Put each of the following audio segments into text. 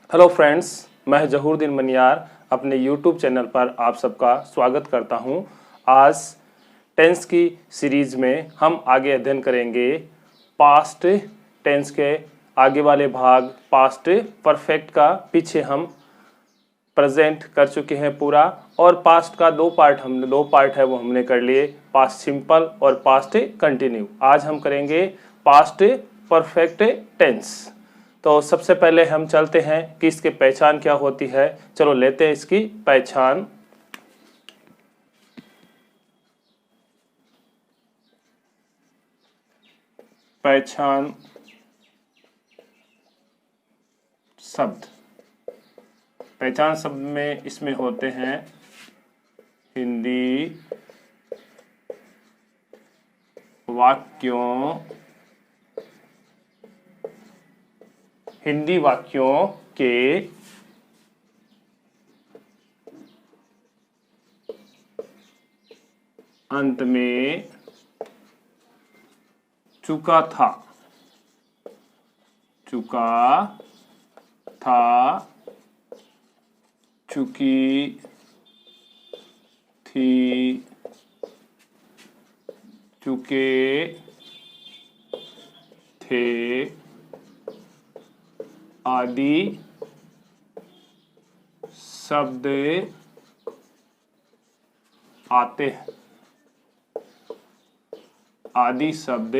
Hello friends, मैं जहूरुद्दीन मनियार अपने YouTube channel पर आप सबका स्वागत करता हूं। आज टेंस की सीरीज में हम आगे अध्ययन करेंगे पास्ट टेंस के आगे वाले भाग पास्ट परफेक्ट का। पीछे हम प्रेजेंट कर चुके हैं पूरा, और पास्ट का दो पार्ट है वो हमने कर लिए, पास्ट सिंपल और पास्ट कंटिन्यू। आज हम करेंगे पास्ट परफेक्ट टेंस। तो सबसे पहले हम चलते हैं कि इसकी पहचान क्या होती है। चलो लेते हैं इसकी पहचान। पहचान शब्द। पहचान शब्द में इसमें होते हैं हिंदी वाक्यों के अंत में चुका था, चुकी थी, चुके थे आदि शब्द आते हैं। आदि शब्द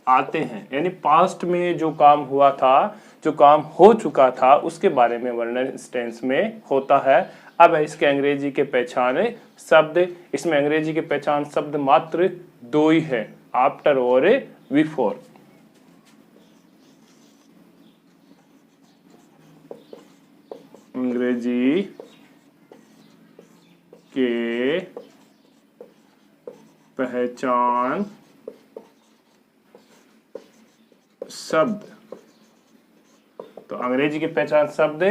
आते हैं यानी पास्ट में जो काम हुआ था, जो काम हो चुका था, उसके बारे में वर्णन इस टेंस में होता है। अब इसके अंग्रेजी के पहचान शब्द। इसमें अंग्रेजी के पहचान शब्द मात्र दो ही है, आफ्टर और बिफोर। अंग्रेजी के पहचान शब्द, तो अंग्रेजी के पहचान शब्द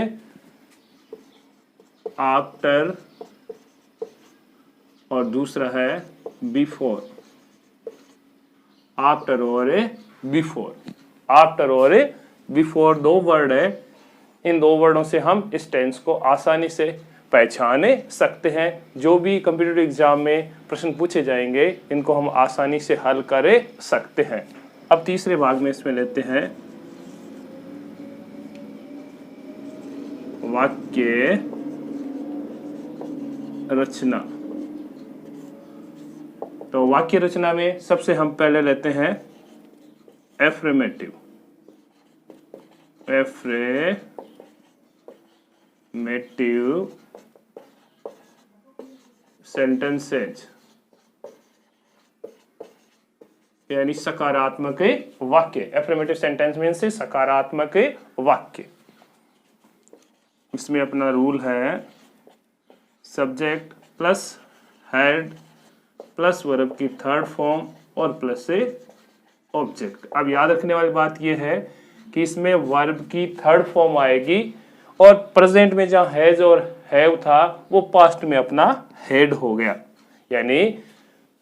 आफ्टर और दूसरा है बिफोर। आफ्टर और बिफोर, आफ्टर और बिफोर दो वर्ड है। इन दो वर्डों से हम इस टेंस को आसानी से पहचाने सकते हैं। जो भी कंप्यूटर एग्जाम में प्रश्न पूछे जाएंगे, इनको हम आसानी से हल कर सकते हैं। अब तीसरे भाग में इसमें लेते हैं वाक्य रचना। तो वाक्य रचना में सबसे हम पहले लेते हैं एफ्रेमेटिव सेंटेंसेज, यानी सकारात्मक वाक्य। एफ्रेमेटिव सेंटेंस मीन्स सकारात्मक वाक्य। इसमें अपना रूल है subject plus head plus verb की थर्ड फॉर्म और प्लस से ऑब्जेक्ट। अब याद रखने वाली बात यह है कि इसमें वर्ब की थर्ड फॉर्म आएगी, और प्रेजेंट में जहां हैज और हैव था वो पास्ट में अपना हेड हो गया। यानी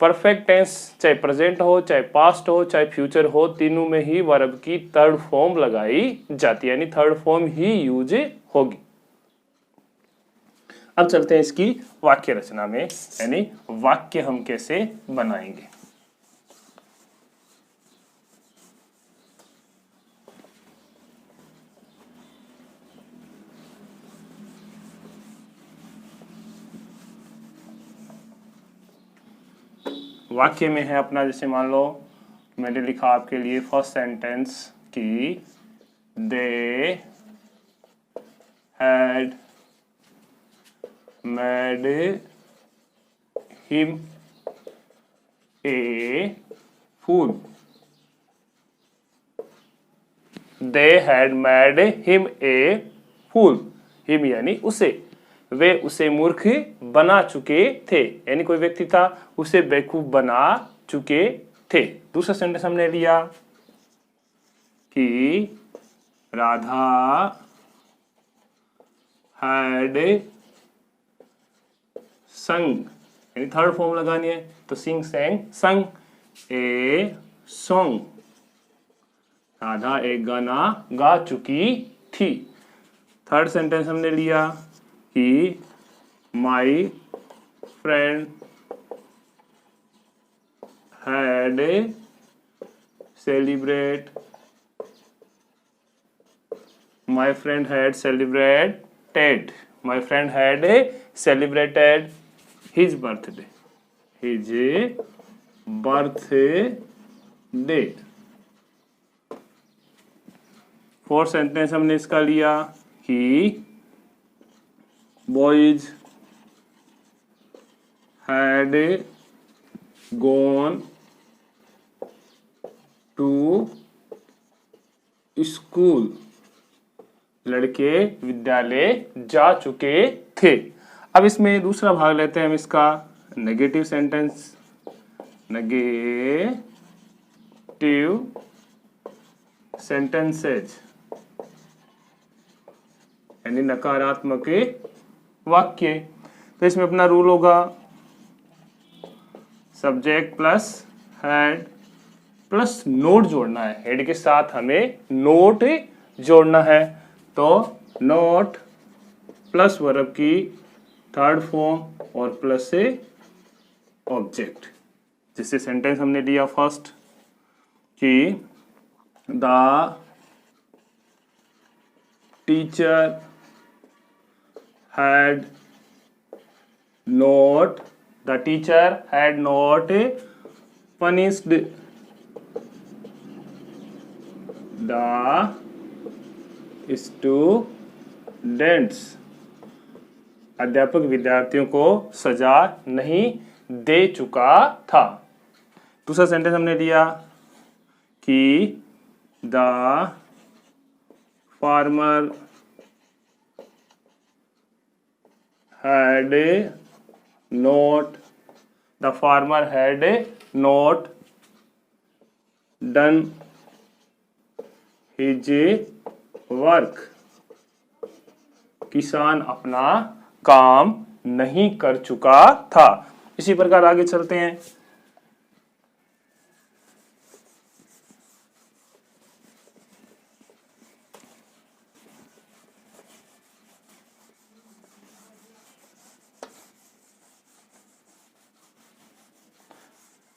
परफेक्ट टेंस चाहे प्रेजेंट हो, चाहे पास्ट हो, चाहे फ्यूचर हो, तीनों में ही वर्ब की थर्ड फॉर्म लगाई जाती है, यानी थर्ड फॉर्म ही यूज होगी। अब चलते हैं इसकी वाक्य रचना में, यानी वाक्य हम कैसे बनाएंगे। वाक्य में है अपना, जैसे मान लो मैंने लिखा आपके लिए फर्स्ट सेंटेंस कि they had made him a fool. They had made him a fool. Him यानी उसे, वे उसे मूर्ख बना चुके थे, यानी कोई व्यक्ति था, उसे बेवकूफ बना चुके थे। दूसरा सेंटेंस हमने लिया कि राधा हैड संग, यानी थर्ड फॉर्म लगानी है, तो सिंग sang संग ए सॉन्ग। राधा एक गाना गा चुकी थी। थर्ड सेंटेंस हमने लिया कि my friend had celebrate my friend had celebrated his birthday fourth sentence हमने इसका लिया कि boys had gone to school, लड़के विद्यालय जा चुके थे। अब इसमें दूसरा भाग लेते हैं हम इसका नेगेटिव सेंटेंस, नेगेटिव सेंटेंसेज यानी नकारात्मक वाक्य। तो इसमें अपना रूल होगा subject plus had plus note जोड़ना है। हेड के साथ हमें नोट जोड़ना है, तो नोट प्लस वर्ब की थर्ड फॉर्म और प्लस से ऑब्जेक्ट। जिससे सेंटेंस हमने लिया फर्स्ट कि the teacher had not punished the students, अध्यापक विद्यार्थियों को सजा नहीं दे चुका था। दूसरा सेंटेंस हमने लिया कि the farmer had not done his work, किसान अपना काम नहीं कर चुका था। इसी प्रकार आगे चलते हैं।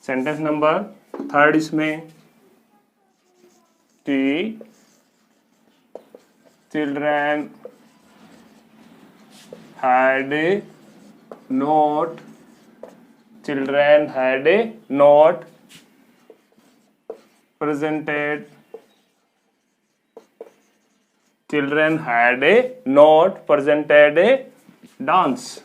सेंटेंस नंबर थर्ड इसमें T children had not presented dance.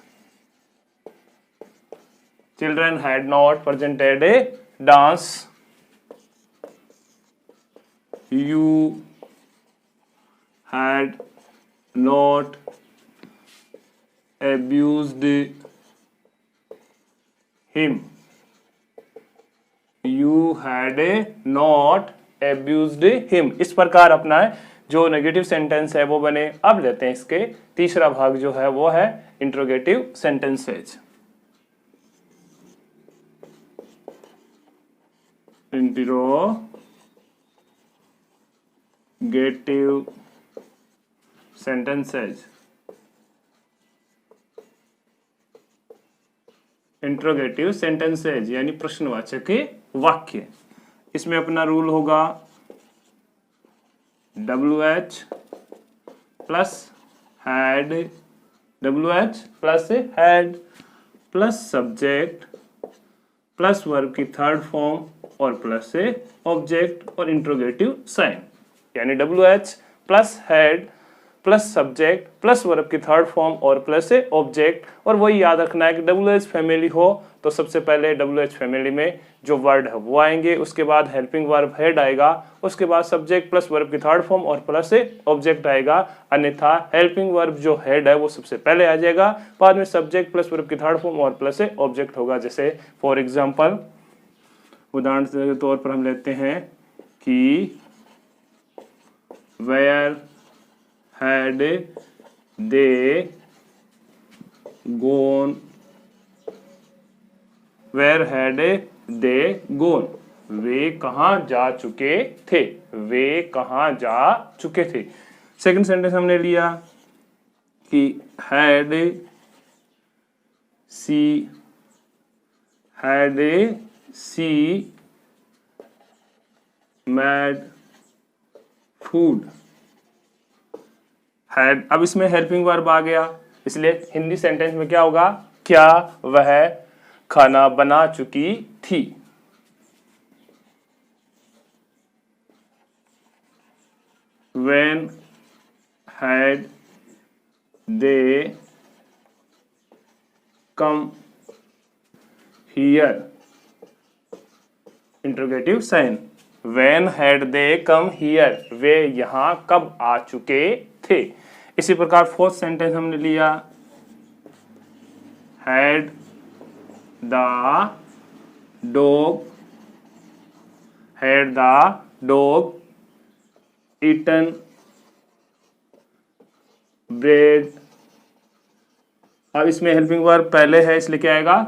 Children had not presented a dance. You had not abused him. इस प्रकार अपना जो नेगेटिव सेंटेंस है वो बने। अब लेते हैं इसके तीसरा भाग जो है वो है interrogative sentences. Interrogative sentences, interrogative sentences यानी प्रश्नवाचक वाक्य। इसमें अपना रूल होगा WH plus had plus subject plus verb की थर्ड फॉर्म और प्लस से ऑब्जेक्ट और इंट्रोगेटिव साइन, यानी WH plus had plus subject plus verb की थर्ड फॉर्म और प्लस से ऑब्जेक्ट। और वही याद रखना है कि WH फैमिली हो तो सबसे पहले WH फैमिली में जो वर्ड है वो आएंगे, उसके बाद हेल्पिंग वर्ब हेड आएगा, उसके बाद सब्जेक्ट प्लस वर्ब की थर्ड फॉर्म और प्लस से ऑब्जेक्ट आएगा। अन्यथा हेल्पिंग वर्ब जो हेड है वो सबसे पहले आ जाएगा, बाद में सब्जेक्ट प्लस वर्ब की थर्ड फॉर्म और प्लस से ऑब्जेक्ट होगा। जैसे फॉर एग्जाम्पल उदाहरण के तौर पर हम लेते हैं कि where had they gone, where had they gone, वे कहाँ जा चुके थे, सेकंड सेंटेंस हमने लिया कि had she made food। had, अब इसमें हेल्पिंग वर्ब आ गया, इसलिए हिंदी सेंटेंस में क्या होगा, क्या वह खाना बना चुकी थी। When had they come here, interrogative sign. When had they come here, वे यहां कब आ चुके थे। इसी प्रकार फोर्थ सेंटेंस हमने लिया, had the dog eaten bread। अब इसमें हेल्पिंग वर्ब पहले है, इसलिए क्या आएगा,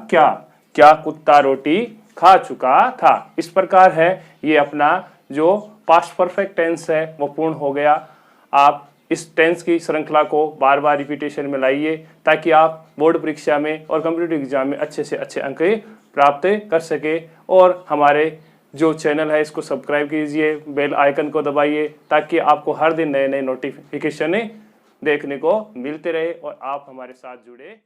क्या कुत्ता रोटी खा चुका था। इस प्रकार है ये अपना जो पास्ट परफेक्ट टेंस है वो पूर्ण हो गया। आप इस टेंस की श्रृंखला को बार बार रिपीटेशन में लाइए ताकि आप बोर्ड परीक्षा में और कॉम्पिटिटिव एग्जाम में अच्छे से अच्छे अंक प्राप्त कर सके। और हमारे जो चैनल है इसको सब्सक्राइब कीजिए, बेल आइकन को दबाइए ताकि आपको हर दिन नए नए नोटिफिकेशन देखने को मिलते रहे और आप हमारे साथ जुड़े